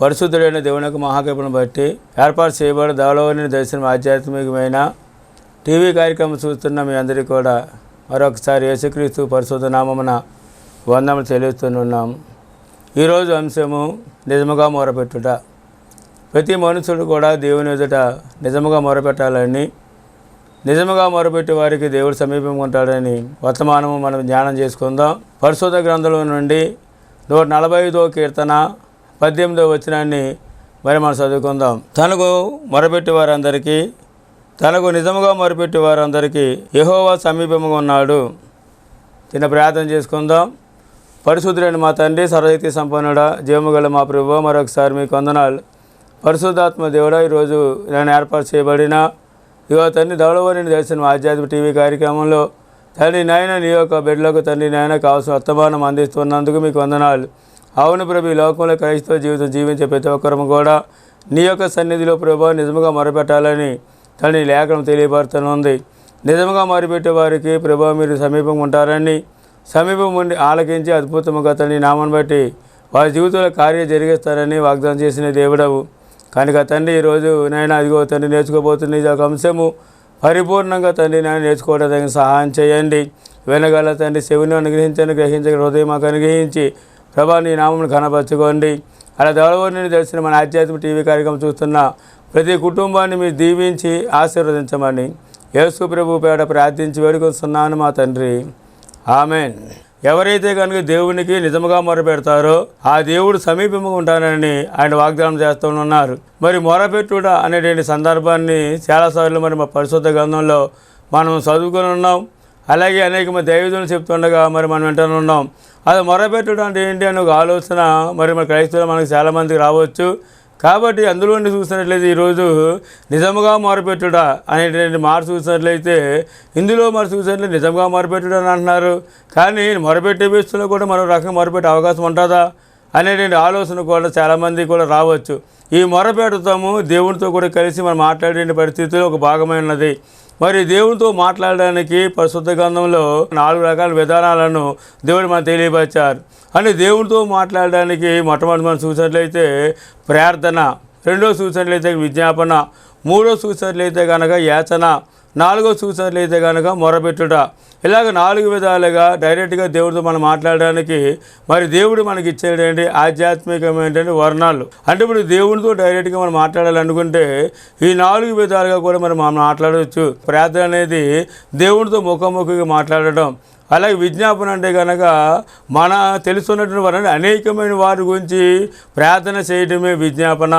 పరిశుద్ధుడైన దేవుని యొక్క మహాకృపను బట్టి ఏర్పాటు చేయబడి దళవని దర్శనం ఆధ్యాత్మికమైన టీవీ కార్యక్రమం చూస్తున్న మీ అందరికీ కూడా మరొకసారి యేసుక్రీస్తు పరిశుద్ధ నామమున వందనములు చెల్లిస్తున్నాం. ఈరోజు అంశము నిజముగా మొరపెట్టుట. ప్రతి మనుషుడు కూడా దేవుని ఎదుట నిజముగా మొరపెట్టాలని, నిజముగా మొరపెట్టే వారికి దేవుడు సమీపంగా ఉంటాడని వర్తమానము మనం ధ్యానం చేసుకుందాం. పరిశుద్ధ గ్రంథంలో నుండి 145వ కీర్తన 18వ వచనాన్ని మనం చదువుకుందాం. తనకు మొరపెట్టే వారందరికీ, తనకు నిజముగా మొరపెట్టే వారందరికీ యెహోవా సమీపంగా ఉన్నాడు. చిన్న ప్రార్థన చేసుకుందాం. పరిశుద్ధుడైన మా తండ్రి, సర్వశక్తి సంపన్నుడా, జీవము గల మా ప్రభువా, మరొకసారి మీకు వందనాలు. పరిశుద్ధాత్మ దేవుడా, ఈరోజు నేను ఏర్పాటు చేయబడిన ఇగో తండ్రి దౌడవని దర్శనం ఆధ్యాత్మిక టీవీ కార్యక్రమంలో తండ్రి నాయన నీ యొక్క బిడ్డలకు తండ్రి నాయన కావాల్సిన వర్తమానం అందిస్తున్నందుకు మీకు వందనాలు. అవును ప్రభు, ఈ లోకంలో క్రైస్తవ జీవితం జీవించే ప్రతి ఒక్కరము కూడా నీ యొక్క సన్నిధిలో ప్రభు నిజముగా మొరపెట్టాలని తండ్రి లేఖనం తెలియబడుతుంది. నిజముగా మొరపెట్టే వారికి ప్రభు మీరు సమీపంగా ఉంటారని, సమీపం ఉండి ఆలకించి అద్భుతముగా తండ్రి నామను బట్టి వారి జీవితంలో కార్యం జరిగిస్తారని వాగ్దానం చేసిన దేవుడవు కనుక తండ్రి ఈరోజు నాయన అదిగో తండ్రి నేర్చుకోబోతున్న ఈ యొక్క అంశము పరిపూర్ణంగా తండ్రి నేను నేర్చుకోవడానికి సహాయం చేయండి. వెనగల తండ్రి చెవిని అనుగ్రహించండి, గ్రహించగల హృదయం మాకు అనుగ్రహించి ప్రభా నీ నామమును ఘనపరచుకోండి. అలా దళవని తెలిసిన మన ఆధ్యాత్మిక టీవీ కార్యక్రమం చూస్తున్న ప్రతి కుటుంబాన్ని మీరు దీవించి ఆశీర్వదించమని యేసు ప్రభు పేడ ప్రార్థించి వేడుకొస్తున్నాను మా తండ్రి, ఆమెన్. ఎవరైతే కనుక దేవునికి నిజముగా మొరపెడతారో ఆ దేవుడు సమీపంగా ఉంటానని ఆయన వాగ్దానం చేస్తూ ఉన్నారు. మరి మొరపెట్టుట అనేటువంటి సందర్భాన్ని చాలాసార్లు మరి మా పరిశుద్ధ గ్రంథంలో మనం చదువుకొని ఉన్నాం. అలాగే అనేక మంది దైవజనులు చెప్తుండగా మరి మనం వింటూనే ఉన్నాం. అది మొరపెట్టుట అంటే ఏంటి అని ఒక ఆలోచన మరి మన క్రైస్తవులు మనకు చాలామందికి రావచ్చు. కాబట్టి అందులోని చూసినట్లయితే ఈరోజు నిజముగా మొరపెట్టుట అనేటువంటి మాట చూసినట్లయితే ఇందులో మరి చూసినట్లయితే నిజంగా మొరపెట్టుట అని అంటున్నారు. కానీ మొరపెట్టే విషయంలో కూడా మరో రకంగా మొరపెట్టే అవకాశం ఉంటుందా అనేటువంటి ఆలోచన కూడా చాలామంది కూడా రావచ్చు. ఈ మొరపెడతాము దేవునితో కూడా కలిసి మనం మాట్లాడే పరిస్థితుల్లో ఒక భాగమైనది. మరి దేవునితో మాట్లాడడానికి పరిశుద్ధ గ్రంథంలో 4 రకాల విధానాలను దేవుడు మనకు తెలియపరిచారు. అంటే దేవునితో మాట్లాడడానికి మొట్టమొదటి మనం చూసినట్లయితే ప్రార్థన, రెండో చూసినట్లయితే విజ్ఞాపన, మూడో చూసినట్లయితే కనుక యాచన, నాలుగో చూసినట్లయితే కనుక మొరపెట్టుట. ఇలాగ 4 విధాలుగా డైరెక్ట్గా దేవుడితో మనం మాట్లాడడానికి మరి దేవుడు మనకి ఇచ్చేటువంటి ఆధ్యాత్మికమైనటువంటి వర్ణాలు. అంటే ఇప్పుడు దేవుడితో డైరెక్ట్గా మనం మాట్లాడాలనుకుంటే ఈ 4 విధాలుగా కూడా మనం మాట్లాడవచ్చు. ప్రార్థన అనేది దేవుడితో ముఖాముఖిగా మాట్లాడటం. అలాగే విజ్ఞాపన అంటే కనుక మన తెలుసున్నటువంటి వారిని అనేకమైన వారి గురించి ప్రార్థన చేయడమే విజ్ఞాపన.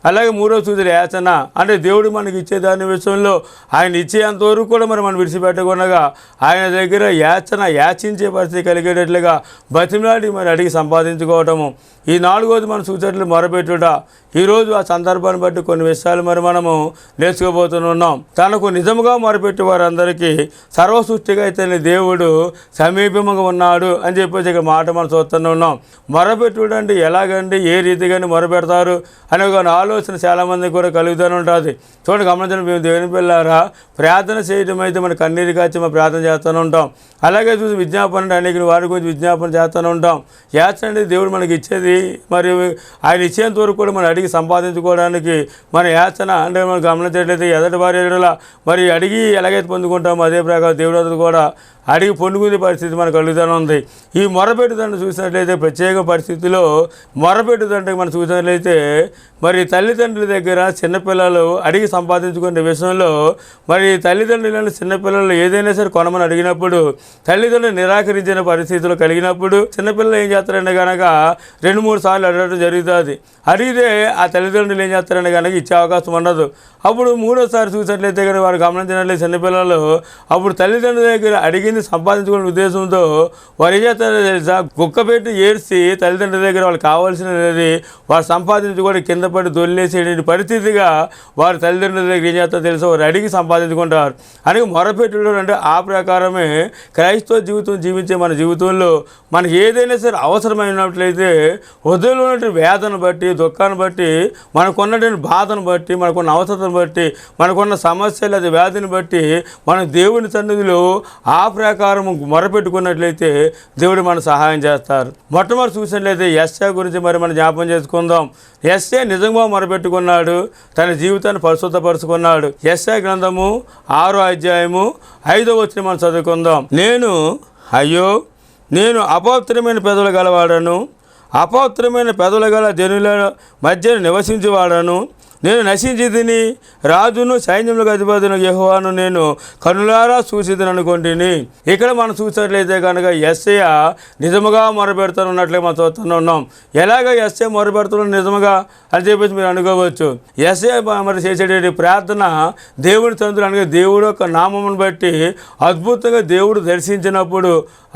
అలాగే మూడో సూచన యాచన, అంటే దేవుడు మనకి ఇచ్చేదాని విషయంలో ఆయన ఇచ్చేంతవరకు కూడా మనం విడిచిపెట్టకుండా ఆయన దగ్గర యాచించే పరిస్థితి కలిగేటట్లుగా బతిమలాడి మరి అడిగి సంపాదించుకోవటము. ఈ 4వది మనం చూసేట్లు మొరపెట్టుట. ఈరోజు ఆ సందర్భాన్ని బట్టి కొన్ని విషయాలు మరి మనము నేర్చుకోబోతున్నాం. తనకు నిజముగా మొరపెట్టే వారందరికీ సర్వసృష్టిగా అయితే దేవుడు సమీపంగా ఉన్నాడు అని చెప్పేసి ఇక్కడ మాట మనం చూస్తూనే ఉన్నాం. మొరపెట్టుడు అంటే ఎలాగండి, ఏ రీతిగానే మొరపెడతారు అనే ఒక ఆలోచన చాలామంది కూడా కలుగుతూనే ఉంటుంది. చూడండి, గమనించండి, మేము దేవుని పిల్లారా ప్రార్థన చేయడం అయితే మన కన్నీరు కాచి మనం ప్రార్థన చేస్తూనే ఉంటాం. అలాగే చూసి విజ్ఞాపన అంటే అనేక వారి గురించి విజ్ఞాపన చేస్తూనే ఉంటాం. యాచన అంటే దేవుడు మనకి ఇచ్చేది మరి ఆయన ఇచ్చేంత వరకు కూడా మనం అడిగి సంపాదించుకోవడానికి మన యాచన అంటే మనం గమనించేట్లయితే ఎదటి వారి ఎడల మరి అడిగి ఎలాగైతే పొందుకుంటామో అదే ప్రకారం దేవుడు కూడా అడిగి పొందుకునే పరిస్థితి మనకు కలుగుతూనే ఉంది. ఈ మొరపెట్టుదండ చూసినట్లయితే ప్రత్యేక పరిస్థితిలో మొరపెట్టుదంటే మనం చూసినట్లయితే మరి తల్లిదండ్రుల దగ్గర చిన్నపిల్లలు అడిగి సంపాదించుకునే విషయంలో మరి తల్లిదండ్రులను చిన్నపిల్లలు ఏదైనా సరే కొనమని అడిగినప్పుడు తల్లిదండ్రులు నిరాకరించిన పరిస్థితులు కలిగినప్పుడు చిన్నపిల్లలు ఏం చేస్తారంటే కనుక 2-3 సార్లు అడగడం జరుగుతుంది. అడిగితే ఆ తల్లిదండ్రులు ఏం చేస్తారంటే కనుక ఇచ్చే అవకాశం ఉండదు. అప్పుడు 3వసారి చూసినట్లయితే కనుక వారు గమనించినట్లయితే చిన్నపిల్లలు అప్పుడు తల్లిదండ్రుల దగ్గర అడిగింది సంపాదించుకునే ఉద్దేశంతో వారు ఏం చేస్తారో తెలుసా, కుక్క పెట్టి ఏడ్చి తల్లిదండ్రుల దగ్గర వాళ్ళు కావాల్సినది వారు సంపాదించుకొని కింద పడి వదిలేసేటువంటి పరిస్థితిగా వారి తల్లిదండ్రుల దగ్గర ఏం చేస్తారో తెలుసు, వారు అడిగి సంపాదించుకుంటారు అని మొరపెట్టడం. అంటే ఆ ప్రకారమే క్రైస్తవ జీవితం జీవించే మన జీవితంలో మనకి ఏదైనా సరే అవసరమైనట్లయితే హృదయంలో ఉన్నటువంటి వేదన బట్టి, దుఃఖాన్ని బట్టి, మనకున్నటువంటి బాధను బట్టి, మనకున్న అవసరతను బట్టి, మనకున్న సమస్యలు అది వ్యాధిని బట్టి మనం దేవుని సన్నిధిలో ఆ ప్రకారం మొరపెట్టుకున్నట్లయితే దేవుడు మనకు సహాయం చేస్తారు. మొట్టమొదటి చూసినట్లయితే యెషయా గురించి మరి మనం జ్ఞాపకం చేసుకుందాం. యెషయా నిజంగా మొరపెట్టుకున్నాడు, తన జీవితాన్ని పరిశుద్ధపరుచుకున్నాడు. యెషయా గ్రంథము 6వ అధ్యాయము 5వ వచనం మనం చదువుకుందాం. అయ్యో నేను అపవిత్రమైన పెదవులు గలవాడను, అపవిత్రమైన పెదవులు గల జనుల మధ్య నివసించేవాడను, నేను నశించి తిని రాజును సైన్యములకు అధిపతిని యెహోవాను నేను కనులారా చూసిదని అనుకుంటుని. ఇక్కడ మనం చూసినట్లయితే కనుక యెషయా నిజముగా మొరపెడుతున్నట్లే మనం చూస్తున్నాం. ఎలాగ యెషయా మొరపెడుతున్నాడు నిజముగా అని చెప్పేసి మీరు అనుకోవచ్చు. యెషయా మరి చేసేటువంటి ప్రార్థన దేవుని తండ్రి అనగా దేవుడు యొక్క నామమును బట్టి అద్భుతంగా దేవుడు దర్శించినప్పుడు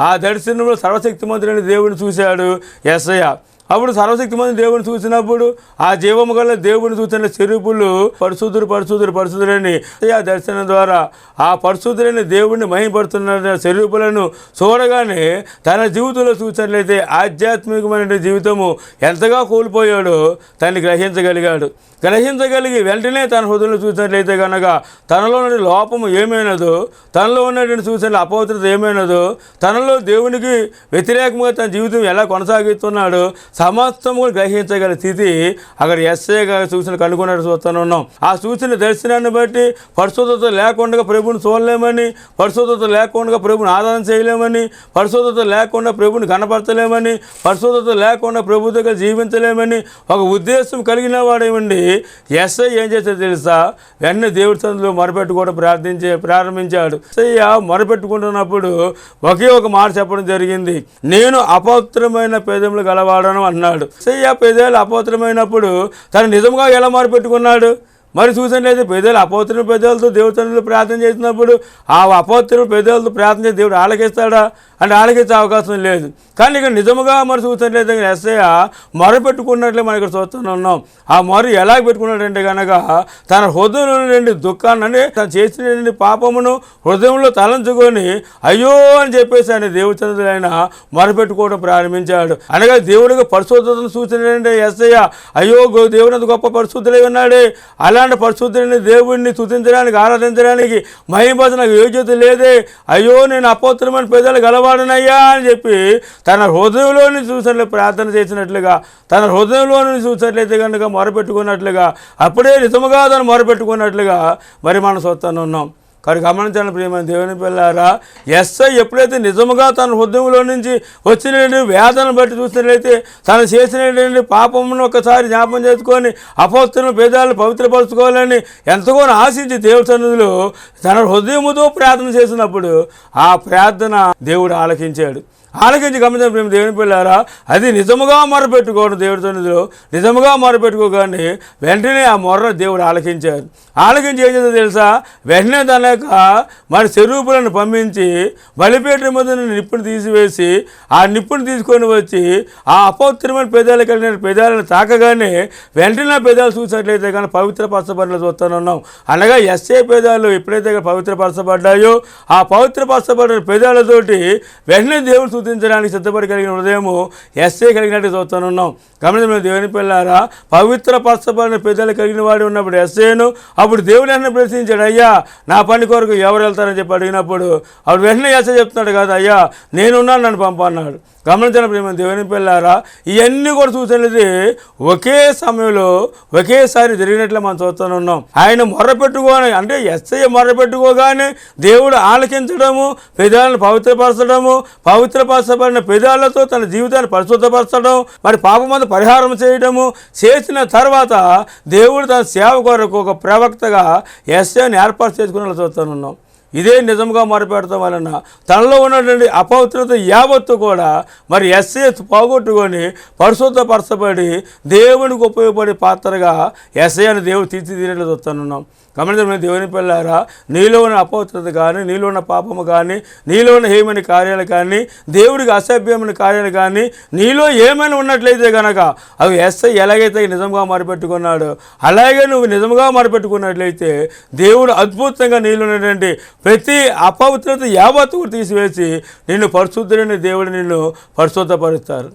ఆ దర్శనంలో సర్వశక్తిమంతుడైన దేవుడిని చూశాడు యెషయా. అప్పుడు సర్వశక్తిమంతుడైన దేవుని చూసినప్పుడు ఆ జీవము గల దేవుని చూసిన చెరుపులు పరిశుద్ధుడని ఆ దర్శనం ద్వారా ఆ పరిశుద్ధులైన దేవుడిని మహిమపడుతున్న చెరుపులను చూడగానే తన జీవితంలో చూసినట్లయితే ఆధ్యాత్మికమైన జీవితము ఎంతగా కోల్పోయాడో తనని గ్రహించగలిగి వెంటనే తన హృదయంలో చూసినట్లయితే కనుక తనలో ఉన్న లోపము ఏమైనదో, తనలో ఉన్నటువంటి చూసిన అపవిత్రత ఏమైనదో, తనలో దేవునికి వ్యతిరేకంగా తన జీవితం ఎలా కొనసాగిస్తున్నాడో సమస్తము గ్రహించగల స్థితి అక్కడ యెషయా చూసిన కనుగొన్నట్టు చూస్తున్నాం. ఆ చూసిన దర్శనాన్ని బట్టి పరిశుద్ధత లేకుండా ప్రభుని చూడలేమని, పరిశుద్ధత లేకుండా ప్రభుని ఆరాధన చేయలేమని, పరిశుద్ధత లేకుండా ప్రభుని కనపరచలేమని, పరిశుద్ధత లేకుండా ప్రభు దగ్గర జీవించలేమని ఒక ఉద్దేశం కలిగిన వాడేమండి యెషయా ఏం చేశాడో తెలుసా? వెంటనే దేవుడి సన్నిధిలో మొరపెట్టుకోవడం ప్రారంభించాడు. యెషయా మొరపెట్టుకుంటున్నప్పుడు ఒకే ఒక మాట చెప్పడం జరిగింది, నేను అపవిత్రమైన పెదవులు గలవాడను అన్నాడు. యెషయా పెదాలు అపవిత్రమైనప్పుడు తను నిజంగా ఎలా మొరపెట్టుకున్నాడు? మరి చూసినట్లయితే అపవిత్రమైన పెదాలతో దేవుడి సన్నిధిలో ప్రార్థన చేసినప్పుడు ఆ అపవిత్రమైన పెదాలతో ప్రార్థన చేసి దేవుడు ఆలకిస్తాడా అంటే ఆలకించే అవకాశం లేదు. కానీ ఇక్కడ నిజముగా మరి చూసినట్లయితే యెషయా మొరపెట్టుకున్నట్లే మనం ఇక్కడ చూస్తున్నాం. ఆ మొర ఎలా పెట్టుకున్నాడంటే కనుక తన హృదయంలో నుండి దుఃఖాన్ని అంటే తను చేసిన పాపమును హృదయంలో తలంచుకొని అయ్యో అని చెప్పేసి ఆయన దేవుడి సన్నిధిలో ఆయన మొరపెట్టుకోవడం ప్రారంభించాడు. అనగా దేవుడికి పరిశుద్ధతను చూసినట్టే యెషయా అయ్యో దేవుని గొప్ప పరిశుద్ధులై ఉన్నాడే, అలాంటి పరిశుద్ధుని దేవుడిని స్తుతించడానికి ఆరాధించడానికి మహిమపరచడానికి యోగ్యత లేదే, అయ్యో నేను అపవిత్రమైన పెదాలు గలవాడనయ్యా అని చెప్పి తన హృదయంలోని చూసినట్లు ప్రార్థన చేసినట్లుగా, తన హృదయంలోని చూసినట్లయితే కనుక మొరపెట్టుకున్నట్లుగా, అప్పుడే నిజముగా తను మొరపెట్టుకున్నట్లుగా మరి మనం చూస్తున్నాం. కానీ గమనించాలని ప్రియమైన దేవుని పిల్లారా, యెషయా ఎప్పుడైతే నిజముగా తన హృదయంలో నుంచి వచ్చిన వేదనను బట్టి చూసినట్లయితే తను చేసినటువంటి పాపమును ఒకసారి జ్ఞాపకం చేసుకొని అపవిత్రమైన పేదాలను పవిత్రపరచుకోవాలని ఎంతగానో ఆశించి దేవుడి సన్నిధిలో తన హృదయముతో ప్రార్థన చేసినప్పుడు ఆ ప్రార్థన దేవుడు ఆలకించాడు. గమనించిన ప్రేమ దేవుని పిల్లారా, అది నిజముగా మొరపెట్టుకోవడం దేవుడి సన్నిధిలో నిజముగా మొరపెట్టుకోగానే వెంటనే ఆ మొర్ర దేవుడు ఆలకించారు. ఏం చేస్తుందో తెలుసా? వెంటనే తన యొక్క మన చెరూపులను పంపించి బలిపీఠం మీద నిప్పును తీసివేసి ఆ నిప్పును తీసుకొని వచ్చి ఆ అపవిత్రమైన పెదాలు కలిగిన పెదాలను తాకగానే వెంటనే పెదాలు చూసినట్లయితే కానీ పవిత్రపరచబడిన చూస్తున్నాం. అనగా యెషయా పెదాలు ఎప్పుడైతే పవిత్రపరచబడ్డాయో ఆ పవిత్రపరచబడిన పెదాలతోటి వెంటనే దేవుడు స్తుతించడానికి సిద్ధపడి కలిగిన హృదయము యెషయా కలిగినట్టు చూస్తున్నాం. గమనించిన దేవుని పిల్లారా, పవిత్రపరచబడిన పెదాలు కలిగిన వాడు ఉన్నప్పుడు యెషయాను అప్పుడు దేవుడు వెంటనే ప్రశ్నించాడు, అయ్యా నా పని కొరకు ఎవరు వెళ్తారని చెప్పి అడిగినప్పుడు అప్పుడు వెంటనే యెషయా చెప్తున్నాడు కదా, అయ్యా నేనున్నాను నన్ను పంపన్నాడు. గమనించిన ప్రేమ దేవుని పిల్లారా, ఇవన్నీ కూడా చూసినది ఒకే సమయంలో ఒకేసారి జరిగినట్లు మనం చూస్తున్నాం. ఆయన మొర్రపెట్టుకోని అంటే యెషయా మొర్రపెట్టుకోగానే దేవుడు ఆలకించడము, పెదాలను పవిత్రపరచడము, పవిత్రపరచబడిన పెదాలతో తన జీవితాన్ని పరిశుద్ధపరచడం, మరి పాపమంతా పరిహారం చేయడము చేసిన తర్వాత దేవుడు తన సేవ కొరకు ఒక ప్రవక్తగా యెషయాని ఏర్పాటు చేసుకుని చూస్తున్నాం. ఇదే నిజంగా మొరపెడతాం వలన తనలో ఉన్నటువంటి అపవిత్రత యావత్తు కూడా మరి ఎస్ఐ పోగొట్టుకొని పరిశుద్ధపరచబడి దేవునికి ఉపయోగపడే పాత్రగా ఎస్ఐ అని దేవుడు తీర్చిదిద్దినట్లు చూస్తున్నాం. గమనించండి దేవుని పిల్లారా, నీలో ఉన్న అపవిత్రత కానీ, నీలో ఉన్న పాపము కానీ, నీలో ఉన్న హేమైన కార్యాలు కానీ, దేవుడికి అసభ్యమైన కార్యాలు కానీ నీలో ఏమైనా ఉన్నట్లయితే కనుక అవి ఎస్ఐ ఎలాగైతే నిజంగా మొరపెట్టుకున్నాడో అలాగే నువ్వు నిజంగా మొరపెట్టుకున్నట్లయితే దేవుడు అద్భుతంగా నీలో ఉన్నటువంటి ప్రతి అపవిత్రత యావత్తు తీసివేసి నిన్ను పరిశుద్ధుడైన దేవుడు నిన్ను పరిశుద్ధపరుస్తారు.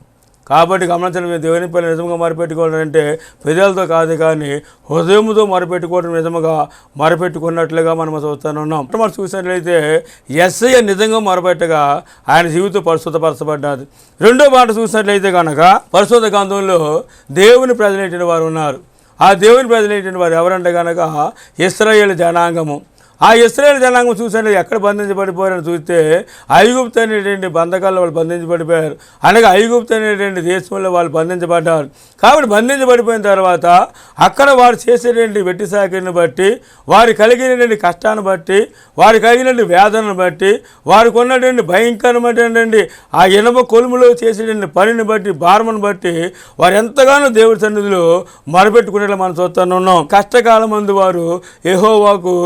కాబట్టి గమనించడం దేవుని పైన నిజంగా మొరపెట్టుకోవాలంటే పెదాలతో కాదు కానీ హృదయంతో మొరపెట్టుకోవడం నిజంగా మొరపెట్టుకున్నట్లుగా మనం చూస్తున్నాం. మనం చూసినట్లయితే ఎస్ఐ నిజంగా మొరపెట్టగా ఆయన జీవితం పరిశుద్ధపరచబడ్డాది. రెండో మాట చూసినట్లయితే కనుక పరిశుద్ధ గ్రంథంలో దేవుని ప్రజలైన వారు ఉన్నారు. ఆ దేవుని ప్రజలైన వారు ఎవరంటే కనుక ఇశ్రాయేలు జనాంగము. ఆ ఇశ్రాయేలు జనాంగం చూసాను ఎక్కడ బంధించబడిపోయారని చూస్తే ఐగుప్తు అనేటువంటి బంధకాల్లో వాళ్ళు బంధించబడిపోయారు. అనగా ఐగుప్తు అనేటువంటి దేశంలో వాళ్ళు బంధించబడ్డారు. కాబట్టి బంధించబడిపోయిన తర్వాత అక్కడ వారు చేసేటువంటి వెట్టి సాకిని బట్టి, వారు కలిగినటువంటి కష్టాన్ని బట్టి, వారు కలిగినటువంటి వేదనను బట్టి, వారికి ఉన్నటువంటి భయంకరమైనటువంటి ఆ ఇనుప కొలుములో చేసేటువంటి పనిని బట్టి, భారమును బట్టి వారు ఎంతగానో దేవుడి సన్నిధిలో మొరపెట్టుకునేలా మనం చూస్తున్నాం. కష్టకాలం మందు వారు యెహోవాకు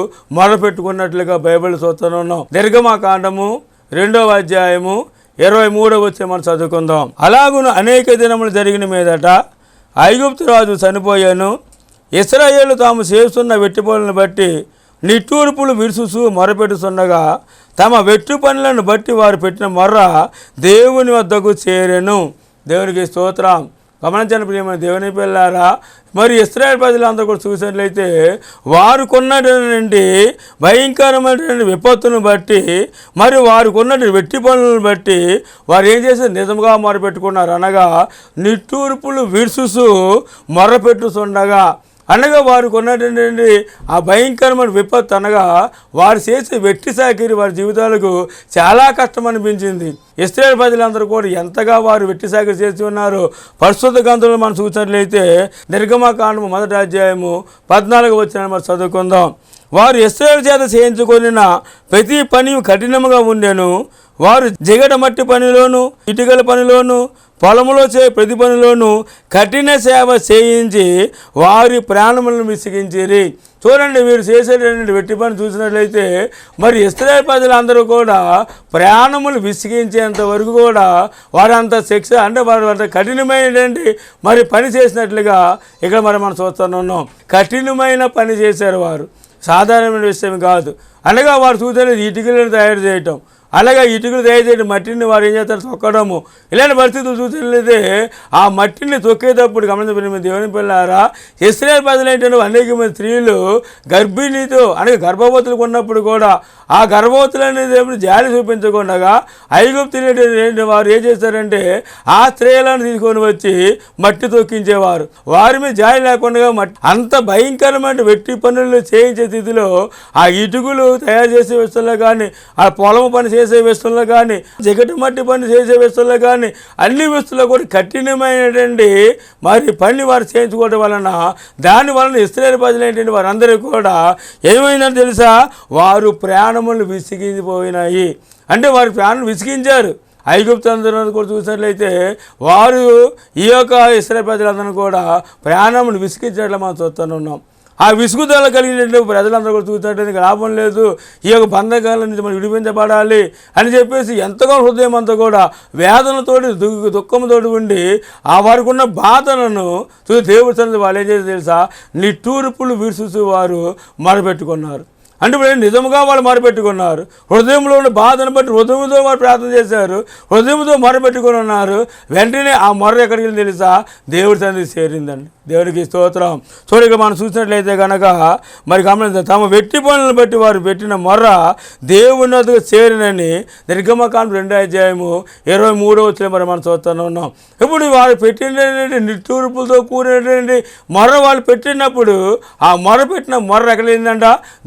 పెట్టుకున్నట్లుగా బైబిల్ చూస్తున్నాం. నిర్గమకాండము 2వ అధ్యాయము 23వ వచనం మనం చదువుకుందాం. అలాగున అనేక దినములు జరిగిన మీదట ఐగుప్తు రాజు చనిపోయాను. ఇశ్రాయేలు తాము చేస్తున్న వెట్టిపనులను బట్టి నిట్టూర్పులు విరుసు మొరపెట్టుచుండగా తమ వెట్టు పనులను బట్టి వారు పెట్టిన మొర్ర దేవుని వద్దకు చేరెను. దేవునికి స్తోత్రం. గమనించండి ప్రియమైన దేవుని పిల్లారా, మరి ఇశ్రాయేలు ప్రజలందరూ కూడా చూసినట్లయితే వారికి ఉన్నటువంటి భయంకరమైనటువంటి విపత్తును బట్టి, మరి వారికి ఉన్నటువంటి వెట్టి పనులను బట్టి వారు ఏం చేశారు? నిజంగా మొరపెట్టుకున్నారు. అనగా నిట్టూర్పులు విరుసు మొరపెట్టుచుండగా, అనగా వారికి ఉన్నటువంటి ఆ భయంకరమైన విపత్తు అనగా వారు చేసే వెట్టి సాకిరి వారి జీవితాలకు చాలా కష్టం అనిపించింది. ఇశ్రాయేలు ప్రజలందరూ కూడా ఎంతగా వారు వెట్టి సాకిరి చేసి ఉన్నారు. పరిశుద్ధ గ్రంథంలో మనం చూసినట్లయితే నిర్గమకాండము 1వ అధ్యాయము 14వ వచనాన్ని మనం చదువుకుందాం. వారు ఇశ్రాయేలు చేత చేయించుకొనిన ప్రతి పని కఠినముగా ఉండెను. వారు జిగట మట్టి పనిలోను, ఇటుకల పనిలోను, పొలములో ప్రతి పనిలోనూ కఠిన సేవ చేయించి వారి ప్రాణములను విసిగించిరి. చూడండి, వీరు చేసేటటువంటి వెట్టి పని చూసినట్లయితే మరి ఇశ్రాయేలు ప్రజలందరూ కూడా ప్రాణములు విసిగించేంత వరకు కూడా వారంత శిక్ష అంటే వారు అంత కఠినమైనటువంటి మరి పని చేసినట్లుగా ఇక్కడ మనం చూస్తున్నాం. కఠినమైన పని చేశారు వారు, సాధారణమైన విషయం కాదు. అనగా వారు చూసేది ఇటుకలను తయారు చేయటం, అలాగే ఇటుకలు దయచేసి మట్టిని వారు ఏం చేస్తారు? తొక్కడము. ఇలాంటి పరిస్థితులు చూసినట్లయితే ఆ మట్టిని తొక్కేటప్పుడు గమనించబడిన దేవుని పిల్లారా, ఇశ్రాయేలు ప్రజలైన అనేక మంది స్త్రీలు గర్భిణీతో అనగా గర్భవతులకు ఉన్నప్పుడు కూడా ఆ గర్భవతులు అనేది జాలి చూపించకుండా ఐగుప్తు వారు ఏం చేస్తారంటే ఆ స్త్రీలను తీసుకొని వచ్చి మట్టి తొక్కించేవారు. వారి మీద జాలి లేకుండా అంత భయంకరమైన వెట్టి పనులు చేయించే స్థితిలో ఆ ఇటుకలు తయారు చేసే విషయంలో కానీ, ఆ పొలము పని చేసే విషయంలో కానీ, జిగట మట్టి పని చేసే విషయంలో కానీ అన్ని విషయంలో కూడా కఠినమైనటువంటి మరి పని వారు చేయించుకోవడం వలన దాని వలన ఇశ్రాయేలు ప్రజలైనటువంటి వారందరూ కూడా ఏమైందని తెలుసా? వారు ప్రాణములు విసిగిపోయినాయి. అంటే వారి ప్రాణం విసిగించారు. ఐగుప్తు అందరూ కూడా చూసినట్లయితే వారు ఈ యొక్క ఇశ్రాయేలు ప్రజలందరూ కూడా ప్రాణములు విసిగించినట్లు మనం చూస్తున్నాం. ఆ విసుగుదల కలిగినటువంటి ప్రజలందరూ కూడా చూసినట్టు లాభం లేదు, ఈ యొక్క బంధకాల నుంచి మనం విడిపించబడాలి అని చెప్పేసి ఎంతగా హృదయం అంతా కూడా వేదనతోటి దుఃఖంతోటి ఉండి ఆ వారికి ఉన్న బాధలను చూసి దేవుడి సన్నిధిలో వాళ్ళు ఏం చేసి తెలుసా? నిట్టూర్పులు విరుసు వారు మొరపెట్టుకున్నారు. అంటే ఇప్పుడు నిజంగా వాళ్ళు మొరపెట్టుకున్నారు. హృదయంలో ఉన్న బాధను బట్టి హృదయంతో వారు ప్రార్థన చేశారు, హృదయంతో మొరపెట్టుకుని ఉన్నారు. వెంటనే ఆ మొర్ర ఎక్కడికి వెళ్ళి తెలుసా? దేవుడి సన్నిధికి చేరిందండి. దేవుడికి స్తోత్రం. చూడగా మనం చూసినట్లయితే కనుక మరి గమనించాలి, తమ వెట్టి పనులను బట్టి వారు పెట్టిన మొర్ర దేవుని వద్దకు చేరినని నిర్గమకాండం 2వ అధ్యాయము 23వ వచనం మరి మనం చూస్తున్నాం. ఇప్పుడు వారు పెట్టినటువంటి నిట్టూర్పులతో కూడినటువంటి మొర్ర వాళ్ళు పెట్టినప్పుడు ఆ మొర్ర పెట్టిన మొర్ర ఎక్కడైందంట?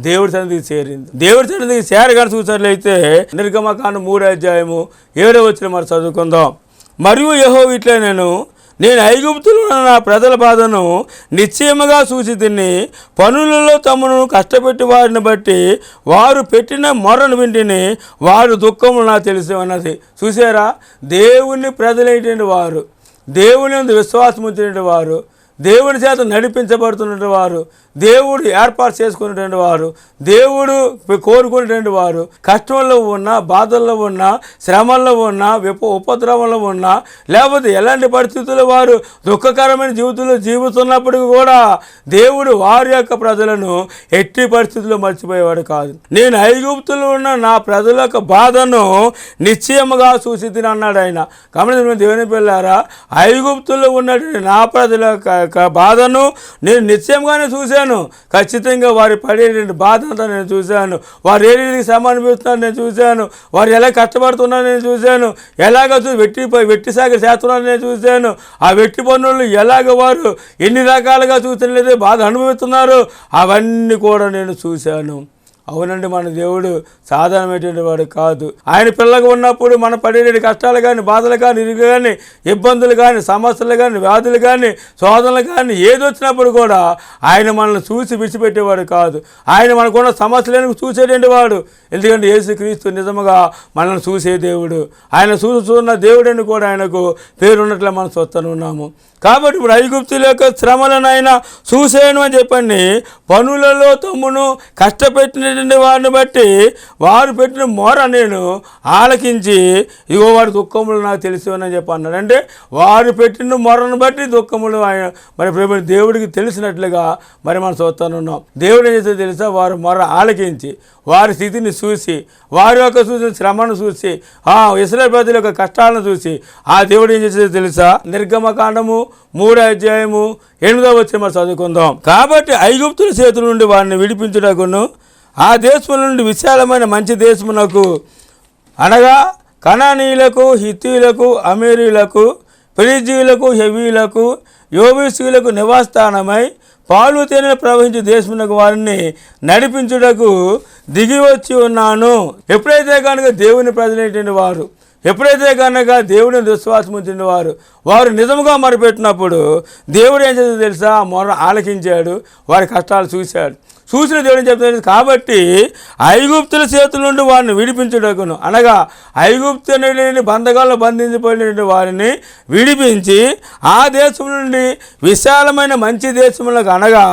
దేవుడి సన్నిధికి చేరింది. దేవుడి సన్నిధికి చేరగానే చూసినట్లయితే నిర్గమకాండం 3వ అధ్యాయము 7వ వచనం మరి చదువుకుందాం. మరియు యెహోవా ఇట్లా నేను నేను ఐగుప్తులో ఉన్న నా ప్రజల బాధను నిశ్చయముగా చూసి తిని, పనులలో తమను కష్టపెట్టి వారిని బట్టి వారు పెట్టిన మొర్రను వింటిని, వారు దుఃఖములు నాకు తెలిసి ఉన్నది. చూసారా, దేవుని ప్రజలైనటువంటి వారు, దేవుని యందు విశ్వాసం ఉంచినటువంటి వారు, దేవుని చేత నడిపించబడుతున్నటువంటి వారు, దేవుడు ఏర్పాటు చేసుకున్నటువంటి వారు, దేవుడు కోరుకునేటువంటి వారు, కష్టంలో ఉన్నా, బాధల్లో ఉన్నా, శ్రమల్లో ఉన్నా, ఉపద్రవంలో ఉన్నా, లేకపోతే ఎలాంటి పరిస్థితుల్లో వారు దుఃఖకరమైన జీవితంలో జీవిస్తున్నప్పటికీ కూడా దేవుడు వారి యొక్క ప్రజలను ఎట్టి పరిస్థితుల్లో మర్చిపోయేవాడు కాదు. నేను ఐగుప్తులో ఉన్న నా ప్రజల యొక్క బాధను నిశ్చయముగా చూసి తిని అన్నాడు ఆయన. గమనించిన దేవుని పిల్లారా, ఐగుప్తులో ఉన్నటువంటి నా ప్రజల యొక్క బాధను నేను నిశ్చయంగానే చూశాను. ఖచ్చితంగా వారి పడేటువంటి బాధ అంతా నేను చూశాను. వారు ఏ రీతికి శ్రమ అనుభవిస్తున్నారు నేను చూశాను. వారు ఎలా కష్టపడుతున్నారు నేను చూశాను. ఎలాగ వెట్టి సాగి చేస్తున్నారు నేను చూశాను. ఆ వెట్టి పనులు ఎలాగ వారు ఎన్ని రకాలుగా చూసినట్లయితే బాధ అనుభవిస్తున్నారు, అవన్నీ కూడా నేను చూశాను. అవునండి, మన దేవుడు సాధారణమైనటువంటి వాడు కాదు. ఆయన పిల్లగా ఉన్నప్పుడు మన పడే కష్టాలు కానీ, బాధలు కానీ, ఇరుగు కానీ, ఇబ్బందులు కానీ, సమస్యలు కానీ, వ్యాధులు కానీ, శోధనలు కానీ ఏది వచ్చినప్పుడు కూడా ఆయన మనల్ని చూసి విడిచిపెట్టేవాడు కాదు. ఆయన మనకున్న సమస్యలను చూసేటువంటి వాడు. ఎందుకంటే యేసుక్రీస్తు నిజముగా మనల్ని చూసే దేవుడు. ఆయన చూస్తున్న దేవుడని కూడా ఆయనకు పేరున్నట్లు మనం చూస్తూ ఉన్నాము. కాబట్టి ఇప్పుడు ఐగుప్తుల యొక్క శ్రమలను ఆయన చూసేను అని చెప్పండి. పనులలో తమ్మును కష్టపెట్టినటువంటి వారిని బట్టి వారు పెట్టిన మొర నేను ఆలకించి, ఇగో వారి దుఃఖములు నాకు తెలిసివని చెప్పి అన్నాడు. అంటే వారు పెట్టిన మొరను బట్టి దుఃఖములు ఆయన మరి దేవుడికి తెలిసినట్లుగా మరి మనం చూస్తున్నాం. దేవుడు ఏం చేస్తే తెలుసా, వారు మొర ఆలకించి వారి స్థితిని చూసి, వారి యొక్క చూసిన శ్రమను చూసి, ఇశ్రాయేలు ప్రజల యొక్క కష్టాలను చూసి ఆ దేవుడు ఏం చేసేది తెలుసా, నిర్గమకాండము 3:8 మనం చదువుకుందాం. కాబట్టి ఐగుప్తుల చేతుల నుండి వారిని విడిపించుటకును, ఆ దేశం నుండి విశాలమైన మంచి దేశమునకు, అనగా కనానీయులకు, హిత్తీయులకు, అమోరీయులకు, పెరిజీయులకు, హెవీయులకు, యోబూసీయులకు నివాసస్థానమై పాలు తేనెలు ప్రవహించే దేశమునకు వారిని నడిపించుటకు దిగి వచ్చి ఉన్నాను. ఎప్పుడైతే కనుక దేవుని ప్రజలైనటువంటి వారు, ఎప్పుడైతే కనుక దేవుడిని విశ్వాసం ఉంచిన వారు నిజముగా మొరపెట్టినప్పుడు దేవుడు ఏం చేస్తుందో తెలుసా, మొర ఆలకించాడు, వారి కష్టాలు చూశాడు. చూసిన దేవుడు చెప్తాడు. కాబట్టి ఐగుప్తుల చేతుల నుండి వారిని విడిపించుటకును, అనగా ఐగుప్తు అనేటువంటి బంధకాల్లో బంధించబడిన వారిని విడిపించి ఆ దేశం నుండి విశాలమైన మంచి దేశములకు, అనగా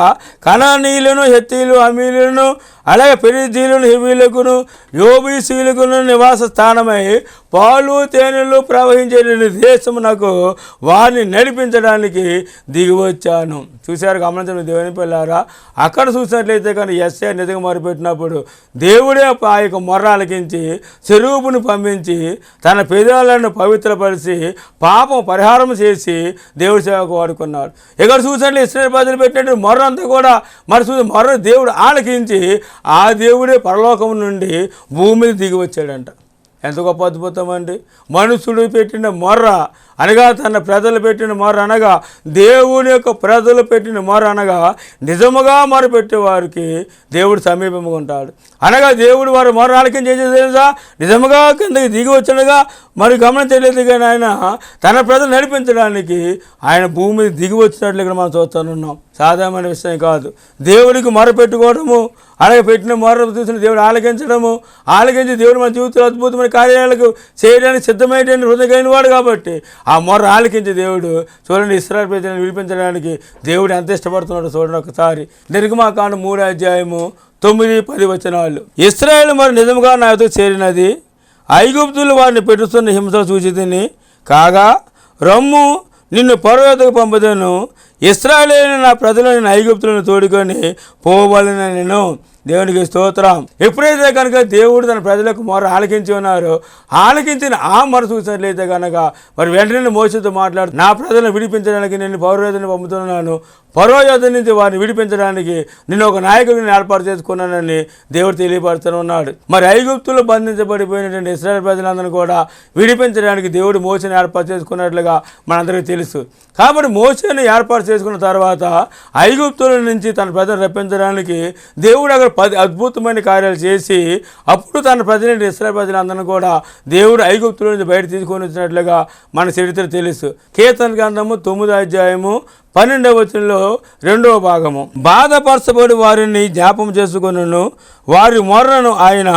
కనానీయులను, హెత్తీయులు, అమోరీయులను, అలాగే పెరిజీయులను, హెవీయులకును, యోబూసీయులకును నివాస స్థానమై పాలు తేనెలు ప్రవహించేటువంటి దేశమునకు వారిని నడిపించడానికి దిగి వచ్చాను. చూశారు, గమనించండి దేవుని పిల్లారా. అక్కడ చూసినట్లయితే కానీ యెషయా నిజంగా మొరపెట్టినప్పుడు దేవుడే ఆ యొక్క మొర్ర ఆలకించి చెరువుని పంపించి తన పెదాలను పవిత్రపరిచి పాపం పరిహారం చేసి దేవుడి సేవకు వాడుకున్నాడు. ఇక్కడ చూసినట్లు ఇశ్రాయేలు ప్రజలు పెట్టినట్టు మొర్ర అంతా కూడా మరి చూసి మొర్ర దేవుడు ఆలకించి ఆ దేవుడే పరలోకం నుండి భూమి మీద దిగి వచ్చాడంట. ఎంత గొప్ప అద్భుతం అండి. మనుషుడు పెట్టిన మొర్ర, అనగా తన ప్రజలు పెట్టిన మొర్ర, అనగా దేవుని యొక్క ప్రజలు పెట్టిన మొర్ర, అనగా నిజముగా మొరపెట్టే వారికి దేవుడు సమీపంగా ఉంటాడు. అనగా దేవుడు వారు మొర్ర ఆలకించి చేసేది తెలుసా, నిజముగా కిందకి దిగి వచ్చాడుగా. మరి గమనించలేదు కానీ ఆయన తన ప్రజలు నడిపించడానికి ఆయన భూమి మీద దిగి వచ్చినట్లు ఇక్కడ మనం చూస్తున్నాం. సాధారణమైన విషయం కాదు. దేవుడికి మొరపెట్టుకోవడము, అలాగే పెట్టిన మొర్ర చూసిన దేవుడు ఆలకించడము, ఆలకించి దేవుడు మన జీవితంలో అద్భుతమైన కార్యాలకు చేయడానికి సిద్ధమైనటువంటి హృదయమైన వాడు. కాబట్టి ఆ మొర్ర ఆలకించే దేవుడు చూడండి, ఇశ్రాయేలు ప్రజలను విడిపించడానికి దేవుడు ఎంత ఇష్టపడుతున్నాడో చూడండి ఒకసారి. నిర్గమకాండం 3:9-10 ఇశ్రాయేలు మరి నిజముగా నా యొద్దకు చేరినది, ఐగుప్తులు వారిని పెట్టుతున్న హింస చూచి తిని, కాగా రమ్ము నిన్ను ఫరో యొద్దకు పంపుతాను, ఇశ్రాయేలు నా ప్రజలను ఐగుప్తులను తోడుకొని పోవాలని నేను. దేవునికి స్తోత్రం. ఎప్పుడైతే కనుక దేవుడు తన ప్రజలకు మొర ఆలకించి ఉన్నారో, ఆలకించిన ఆ మొర చూసినట్లయితే కనుక మరి వెంటనే మోషేతో మాట్లాడు, నా ప్రజలను విడిపించడానికి నేను ఫరో యొద్దకు పంపుతున్నాను, ఫరో యొద్ద నుంచి వారిని విడిపించడానికి నేను ఒక నాయకుడిని ఏర్పాటు చేసుకున్నానని దేవుడు తెలియపరుస్తూ ఉన్నాడు. మరి ఐగుప్తులో బంధించబడిపోయినటువంటి ఇశ్రాయేలు ప్రజలందరినీ కూడా విడిపించడానికి దేవుడు మోషేని ఏర్పాటు చేసుకున్నట్లుగా మనందరికీ తెలుసు. కాబట్టి మోషేని ఏర్పాటు చేసుకున్న తర్వాత ఐగుప్తుల నుంచి తన ప్రజలు రప్పించడానికి దేవుడు అక్కడ 10 అద్భుతమైన కార్యాలు చేసి అప్పుడు తన ప్రజలు ఇశ్రాయేలు ప్రజలందరినీ కూడా దేవుడు ఐగుప్తుల నుంచి బయట తీసుకొని వచ్చినట్లుగా మన చరిత్ర తెలుసు. కీర్తన గ్రంథము 9వ అధ్యాయము 12వ వచనంలో 2వ భాగము, బాధపరచబడి వారిని జ్ఞాపం చేసుకొనును, వారి మొర్రను ఆయన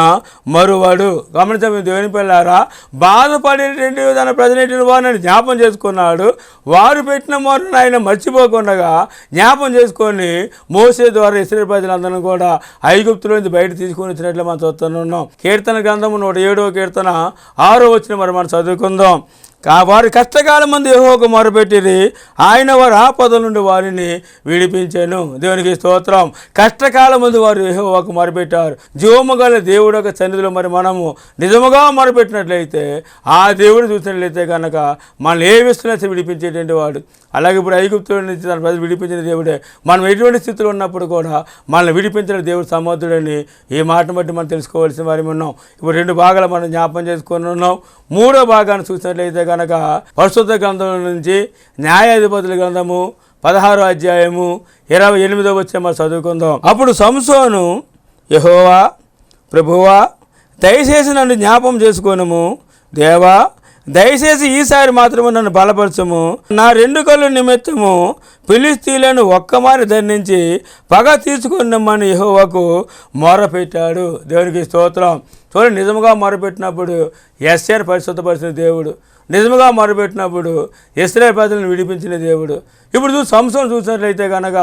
మరువాడు. గమనించండి దేవుని పిల్లారా, బాధపడేటువంటి తన ప్రజలైన వారిని జ్ఞాపం చేసుకున్నాడు. వారు పెట్టిన మొర్రను ఆయన మర్చిపోకుండా జ్ఞాపం చేసుకొని మోసే ద్వారా ఇశ్రాయేలు ప్రజలందరినీ కూడా ఐగుప్తుల నుంచి బయట తీసుకొని వచ్చినట్లు మనం చూస్తున్నాం. కీర్తన గ్రంథము 107వ కీర్తన 6వ వచనం మనం చదువుకుందాం. వారి కష్టకాలం మంది యెహోవాకు మొరపెట్టిరి, ఆయన వారి ఆపద నుండి వారిని విడిపించాను. దేవునికి స్తోత్రం. కష్టకాలం ముందు వారు యెహోవాకు మొరపెట్టారు. జీవము గల దేవుడు యొక్క సన్నిధిలో మరి మనము నిజముగా మొరపెట్టినట్లయితే ఆ దేవుడు చూసినట్లయితే కనుక మనల్ని ఏ విషయంలో విడిపించేటువంటి వాడు. అలాగే ఇప్పుడు ఐగుప్తుల నుంచి తన ప్రజలు విడిపించిన దేవుడే. మనం ఎటువంటి స్థితిలో ఉన్నప్పుడు కూడా మనల్ని విడిపించిన దేవుడు సమర్థుడని ఈ మాటను బట్టి మనం తెలుసుకోవాల్సిన వారి ఉన్నాం. ఇప్పుడు 2 భాగాలు మనం జ్ఞాపం చేసుకొని ఉన్నాం. 3వ భాగాన్ని చూసినట్లయితే కనుక పరిశుద్ధ గ్రంథం నుంచి న్యాయాధిపతుల గ్రంథము 16వ అధ్యాయము 28వ వచనం మనం చదువుకుందాం. అప్పుడు సంసోను, యెహోవా ప్రభువా, దయచేసి నన్ను జ్ఞాపం చేసుకొనుము, దేవా దయచేసి ఈసారి మాత్రము నన్ను బలపరచము, నా 2 కళ్ళు నిమిత్తము ఫిలిష్తీయులను ఒక్కమారి దండించి పగ తీసుకున్నామని యెహోవాకు మొరపెట్టాడు. దేవునికి స్తోత్రం. చూడండి, నిజముగా మొరపెట్టినప్పుడు యెషయాను పరిశుద్ధపరిచిన దేవుడు, నిజముగా మొరపెట్టినప్పుడు ఇశ్రాయేలు ప్రజలను విడిపించిన దేవుడు. ఇప్పుడు సంసోను చూసినట్లయితే కనుక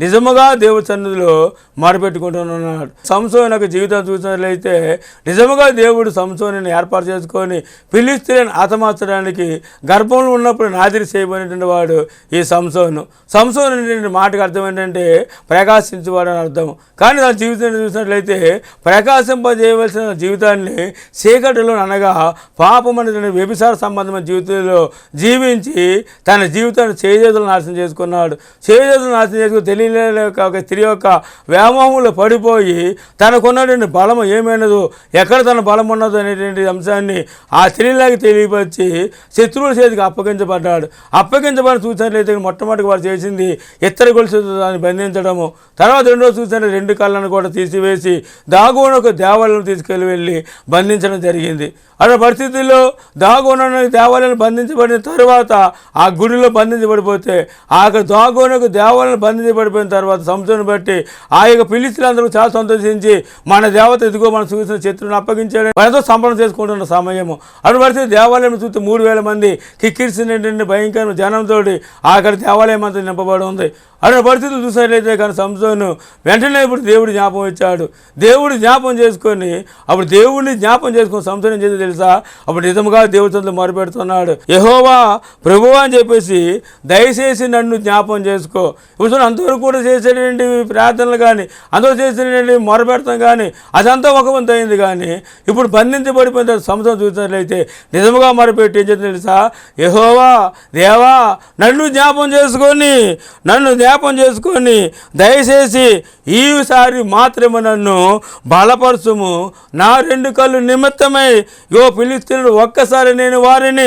నిజముగా దేవుడి సన్నిధిలో మొరపెట్టుకుంటున్నాడు. సంసోను యొక్క జీవితం చూసినట్లయితే నిజముగా దేవుడు సంసోనుని ఏర్పాటు చేసుకొని ఫిలిష్తీయులను హతమార్చడానికి గర్భంలో ఉన్నప్పుడు నాదిరి చేయబడినటువంటి వాడు ఈ సంసోను. సంసోను అనే మాటకు అర్థం ఏంటంటే ప్రకాశించేవాడు అని అర్థం. కానీ తన జీవితాన్ని చూసినట్లయితే ప్రకాశింపజేయవలసిన జీవితాన్ని చీకటిలో అనగా పాపం అనేది వ్యభిచార సంబంధమైన జీవితంలో జీవించి తన జీవితాన్ని చేజేతులు నాశనం చేసుకున్నాడు. చేజేతులు నాశనం చేసుకుని తెలియలేక ఒక స్త్రీ యొక్క వ్యామోహంలో పడిపోయి తనకున్నటువంటి బలం ఏమైనదో, ఎక్కడ తన బలం ఉన్నదో అనేటువంటి అంశాన్ని ఆ స్త్రీలాగా తెలియపరిచి శత్రువుల చేతికి అప్పగించబడ్డాడు. అప్పగించబడి చూసినట్లయితే మొట్టమొదటి వారు చేసింది ఇత్తడి గొలుసుతో దాన్ని బంధించడము. తర్వాత 2 చూసినట్టు 2 కళ్ళను కూడా తీసివేసి దాగోను ఒక దేవాలయం తీసుకెళ్ళి బంధించడం జరిగింది. అనే పరిస్థితుల్లో దాగోను దేవాలయాన్ని బంధించబడిన తర్వాత ఆ గుడిలో బంధించబడిపోతే అక్కడ దాగోనుకు దేవాలయాన్ని బంధించబడిపోయిన తర్వాత సంసోను బట్టి ఆ యొక్క ఫిలిష్తీయులందరూ చాలా సంతోషించి మన దేవత ఇదిగో మనం చూసిన శత్రువుని అప్పగించాడు ఎంతో సంపద చేసుకుంటున్న సమయము. అటు పరిస్థితి దేవాలయం చూస్తే 3000 మంది కిక్కిరిసినటువంటి భయంకరమైన జనంతో అక్కడ దేవాలయం అంతా నింపబడి ఉంది. అటువంటి పరిస్థితులు చూసినట్లయితే కానీ సంసోను వెంటనే ఇప్పుడు దేవుడు జ్ఞాపం ఇచ్చాడు. దేవుడు జ్ఞాపం చేసుకొని అప్పుడు దేవుడిని జ్ఞాపం చేసుకొని సంసోను ఏం చేసి తెలుసా, అప్పుడు నిజముగా దేవుడి సంతో మొరపెడుతున్నాడు. యెహోవా ప్రభువా అని చెప్పేసి దయచేసి నన్ను జ్ఞాపం చేసుకో. ఇప్పుడు అంతవరకు కూడా చేసేటువంటి ప్రార్థనలు కానీ అందరూ చేసేటువంటి మొరపెడతాం కానీ అదంతా ఒక వంతు అయింది. కానీ ఇప్పుడు బంధించబడిపోయిన సంసోను చూసినట్లయితే నిజముగా మొరపెట్టి ఏం చేసి తెలుసా, యెహోవా దేవా నన్ను జ్ఞాపం చేసుకొని దయచేసి ఈసారి మాత్రమే నన్ను బలపరచుము, నా 2 కళ్ళు నిమిత్తమై ఫిలిష్తీయులు ఒక్కసారి నేను వారిని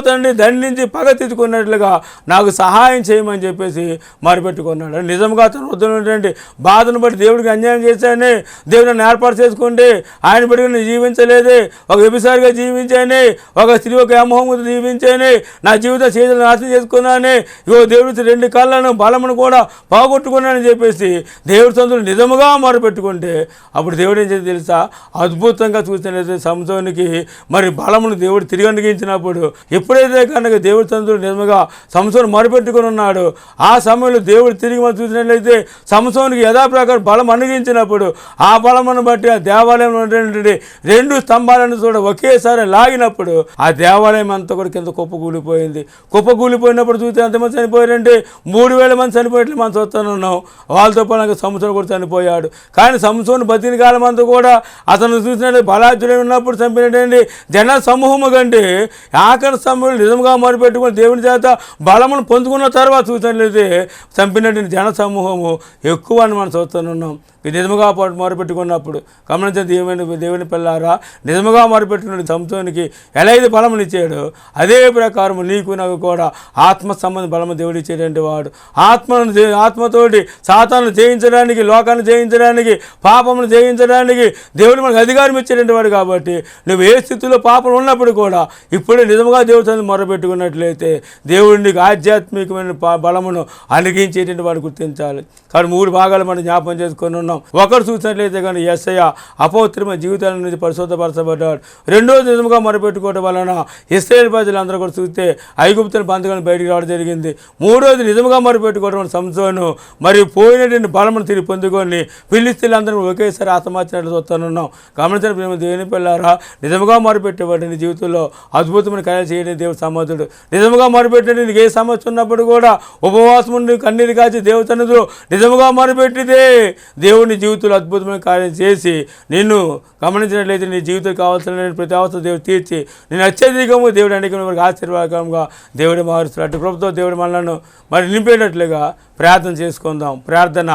తండ్రి దండించి పగ తీర్చుకున్నట్లుగా నాకు సహాయం చేయమని చెప్పేసి మొరపెట్టుకున్నాడు. నిజంగా తన వద్ద ఉన్నటువంటి బాధను బట్టి దేవుడికి అన్యాయం చేశానే, దేవుడు నన్ను ఏర్పాటు చేసుకుంటే ఆయన బట్టి నేను జీవించలేదే, ఒక వ్యభిచారిగా జీవించానే, ఒక స్త్రీ ఒక వ్యామోహంతో జీవించానే, నా జీవితం చేతులు నాశనం చేసుకున్నానే, దేవుడి 2 కళ్ళను బలమును కూడా పోగొట్టుకున్నానని చెప్పేసి దేవుడి సంతులు నిజముగా మొరపెట్టుకుంటే అప్పుడు దేవుడు ఏం చేసి తెలుసా, అద్భుతంగా చూసినట్లయితే సంసోనుకి మరి బలమును దేవుడు తిరిగి అనుగించినప్పుడు ఎప్పుడైతే కనుక దేవుడి సంతులు నిజముగా సంసోను మొరపెట్టుకుని ఉన్నాడు ఆ సమయంలో దేవుడు తిరిగి మనం చూసినట్లయితే సంసోనుకి యథాప్రకారం బలం అనుగించినప్పుడు ఆ బలమును బట్టి ఆ దేవాలయంలో ఉన్నటువంటి 2 స్తంభాలను కూడా ఒకేసారి లాగినప్పుడు ఆ దేవాలయం అంతా కూడా కింద కుప్పకూలిపోయింది. కుప్పకూలిపోయినప్పుడు చూస్తే ఎంతమంది చనిపోయారంటే 3000 మంది చనిపోయినట్లు మనం చూస్తున్నాం. వాళ్ళతో పాటు సంసోను కూడా చనిపోయాడు. కానీ సంసోను బతికిన కాలం అంతా కూడా అతను చూసినట్టు బలాఢ్యుడై ఉన్నప్పుడు చంపినటువంటి జన సమూహము కంటే ఆఖరి సమయంలో నిజంగా మొరపెట్టుకుని దేవుని చేత బలమును పొందుకున్న తర్వాత చూసినట్లయితే చంపినటువంటి జన సమూహము ఎక్కువ అని మనం చూస్తున్నాం. నిజముగా మొరపెట్టుకున్నప్పుడు గమనించిన దేవుని పిల్లారా, నిజముగా మొరపెట్టుకున్న సంసోనికి ఎలా అయితే బలమునిచ్చాడో అదే ప్రకారం నీకు నాకు కూడా ఆత్మ సంబంధ బలము దేవుడు ఇచ్చేటువంటి వాడు. ఆత్మతోటి సాతాను జయించడానికి, లోకాన్ని జయించడానికి, పాపమును జయించడానికి దేవుడు మనకు అధికారం ఇచ్చేటువంటి వాడు. కాబట్టి నువ్వు ఏ స్థితిలో పాపం ఉన్నప్పుడు కూడా ఇప్పుడే నిజముగా దేవుడిని మొరపెట్టుకున్నట్లయితే దేవుడు నీకు ఆధ్యాత్మికమైన బలమును అనుగ్రహించేటువంటి వాడు గుర్తించాలి. కాబట్టి 3 భాగాలు మనం జ్ఞాపకం చేసుకొని ఉన్నాం. ఒకరు చూసినట్లయితే కానీ యేసయ్య అపవిత్రమైన జీవితాల నుంచి పరిశుద్ధపరచబడ్డాడు. రెండోది నిజముగా మొరపెట్టుకోవడం వలన ఇశ్రాయేలు ప్రజలందరూ కూడా చూస్తే ఐగుప్తుని బంధువులను బయటికి రావడం జరిగింది. మూడోది నిజముగా మొరపెట్టుకోవడం వలన సంసోను మరియు పోయినటువంటి బలమును తిరిగి పొందుకొని ఫిలిష్తీయులందరూ ఒకేసారి హతమార్చినట్లు చూస్తున్నాం. గమనించిన ప్రేమ దేవుని పిల్లారా, నిజముగా మొరపెట్టేవాడి నీ జీవితంలో అద్భుతమైన కార్యాలు చేయడం దేవుడు సమర్థుడు. నిజముగా మొరపెట్టే నీకు ఏ సమస్య ఉన్నప్పుడు కూడా ఉపవాసం ఉండి కన్నీరు కాచి దేవుడి సన్నిధిలో నిజముగా మొరపెట్టితే దేవుని జీవితంలో అద్భుతమైన కార్యం చేసి నిన్ను గమనించినట్లయితే నీ జీవితానికి కావాల్సిన ప్రతి అవసరం దేవుడు తీర్చి నేను అత్యధికంగా దేవుడు అనేక వరకు ఆశీర్వాదకంగా దేవుడు మారుస్తున్నాడు. అటు ప్రభుత్వం దేవుడు మనలను మరి నింపేటట్లుగా ప్రార్థన చేసుకుందాం. ప్రార్థన.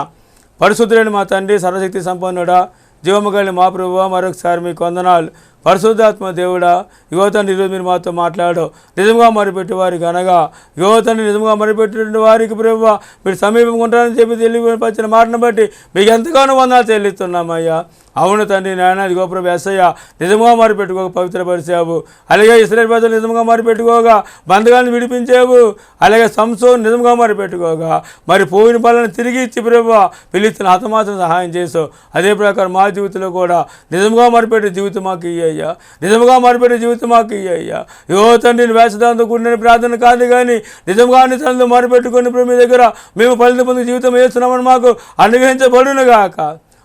పరిశుద్ధుడైన మా తండ్రి, సర్వశక్తి సంపన్నుడా, జీవముగలిగిన మా ప్రభువా, మరొకసారి మీకు వందనాలు. పరిశుద్ధాత్మ దేవుడా, యువతని ఈరోజు మీరు మాతో మాట్లాడో నిజంగా మొరపెట్టే వారికి అనగా యువతని నిజంగా మొరపెట్టే వారికి ప్రభువా మీరు సమీపంగా ఉంటారని చెప్పి తెలియపరిచిన మాటను బట్టి మీకు ఎంతగానో వందనాలు చెల్లిస్తున్నామయ్యా. అవును తండ్రి నాయన, ఇదిగో ప్రభు యేసయ్య నిజంగా మొరపెట్టుకోక పవిత్రపరిచావు. అలాగే ఇశ్రాయేలు ప్రజలు నిజంగా మొరపెట్టుకోగా బంధకాలను విడిపించావు. అలాగే సంసోను నిజంగా మొరపెట్టుకోగా మరి పోయిన పనులను తిరిగి ఇచ్చి ప్రభువా ఫిలిష్తీయులను హతమార్చడం సహాయం చేసావు. అదే ప్రకారం మా జీవితంలో కూడా నిజంగా మొరపెట్టే జీవితం మాకు ఇయ్యయ్యా. నిజంగా మొరపెట్టే జీవితం మాకు ఇయ్యయ్యా. యువ తండ్రిని వేసదాంతో కూడిన ప్రార్థన కాదు కానీ నిజంగా తనతో మొరపెట్టుకుని మీ దగ్గర మేము ఫలితం పొంది జీవితం వేస్తున్నామని మాకు అనుగ్రహించబడును గాక.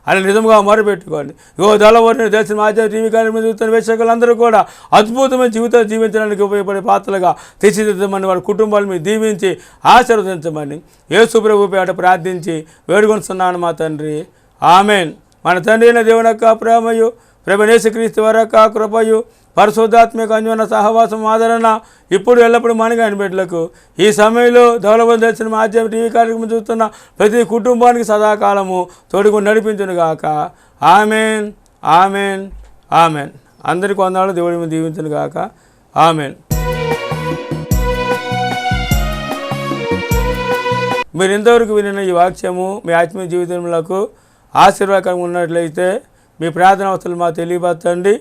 అని నిజంగా మొరపెట్టుకోండి. దళవారిని దర్శనం ఆచార్య టీవీ కార్యక్రమం చూస్తున్న వీక్షకులందరూ కూడా అద్భుతమైన జీవితాలు జీవించడానికి ఉపయోగపడే పాత్రలుగా తీర్చిదిద్దమని వారి కుటుంబాలు మీరు దీవించి ఆశీర్వదించమని యేసు ప్రభు పేట ప్రార్థించి వేడుకొంటున్నాను మా తండ్రి. ఆమెన్. మన తండ్రి అయిన దేవుని యొక్క ప్రేమయు ప్రభువైన యేసుక్రీస్తు వారి యొక్క కృపయు పరిశుద్ధాత్మక అన్యోన్య సహవాసం ఆదరణ ఇప్పుడు ఎల్లప్పుడూ మనగాని బిడ్డలకు ఈ సమయంలో దౌలబంధ దర్శనం ఆధ్యాత్మిక టీవీ కార్యక్రమం చూస్తున్న ప్రతి కుటుంబానికి సదాకాలము తోడుగా నడిపించును గాక. Amen, amen, amen. అందరికీ వందనాలు. దేవుడి దీవించును గాక. ఆమెన్. మీరు ఇంతవరకు వినిన ఈ వాక్యము మీ ఆత్మీయ జీవితంలో ఆశీర్వాదకరంగా ఉన్నట్లయితే మీ ప్రార్థన అవసరాలు మాకు తెలియపరచండి.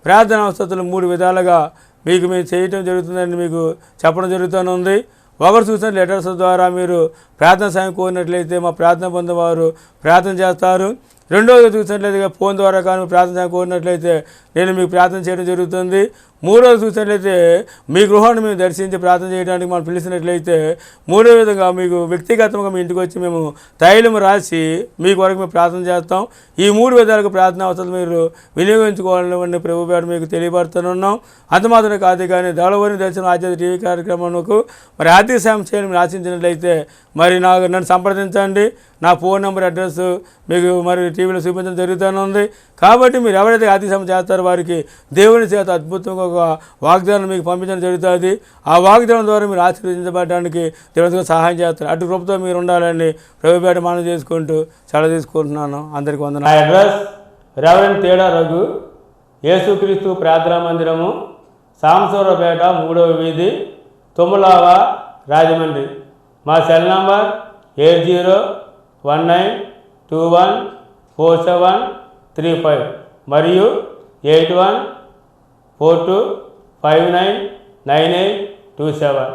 ప్రార్థన అవసరాలు 3 విధాలుగా మీకు మేము చేయటం జరుగుతుందని మీకు చెప్పడం జరుగుతుంది. ఒకరు చూసిన లెటర్స్ ద్వారా మీరు ప్రార్థన సాయం కోరినట్లయితే మా ప్రార్థన పొందేవారు ప్రార్థన చేస్తారు. రెండోది చూసినట్లయితే ఫోన్ ద్వారా కానీ ప్రార్థన సాయం కోరినట్లయితే నేను మీకు ప్రార్థన చేయడం జరుగుతుంది. మూడోది చూసినట్లయితే మీ గృహాన్ని మేము దర్శించి ప్రార్థన చేయడానికి మనం పిలిచినట్లయితే మూడో విధంగా మీకు వ్యక్తిగతంగా మీ ఇంటికి వచ్చి మేము తైలం రాసి మీ కొరకు మేము ప్రార్థన చేస్తాం. ఈ 3 విధాలుగా ప్రార్థన అవసరం మీరు వినియోగించుకోవాలని ప్రభుపేట మీకు తెలియపడుతున్నాం. అంత మాత్రమే కాదు కానీ దళవారిని దర్శనం ఆధ్యాత్మిక టీవీ కార్యక్రమంకు మరి ఆర్థిక సాయం చేయాలని మీరు ఆశించినట్లయితే మరి నన్ను సంప్రదించండి. నా ఫోన్ నెంబర్ అడ్రస్ మీకు మరి టీవీలో చూపించడం జరుగుతూనే కాబట్టి మీరు ఎవరైతే ఆర్థిక సాయం చేస్తారో వారికి దేవుని చేత అద్భుతంగా ఒక వాగ్దానం మీకు పంపించడం జరుగుతుంది. ఆ వాగ్దానం ద్వారా మీరు ఆశీర్వదించబడడానికి దేవుడిగా సహాయం చేస్తారు. అటు కృపతో మీరు ఉండాలని ప్రభుపేట మనం చేసుకుంటూ సెలవు తీసుకుంటున్నాను. అందరికీ వందనాలు. నా అడ్రస్ రెవరెండ్ తేడా రఘు, యేసుక్రీస్తు ప్రార్థనా మందిరము, సాంసూరపేట 3వ వీధి, తుమ్మలావ, రాజమండ్రి. మా సెల్ నంబర్ 8019214735 మరియు 8142599827.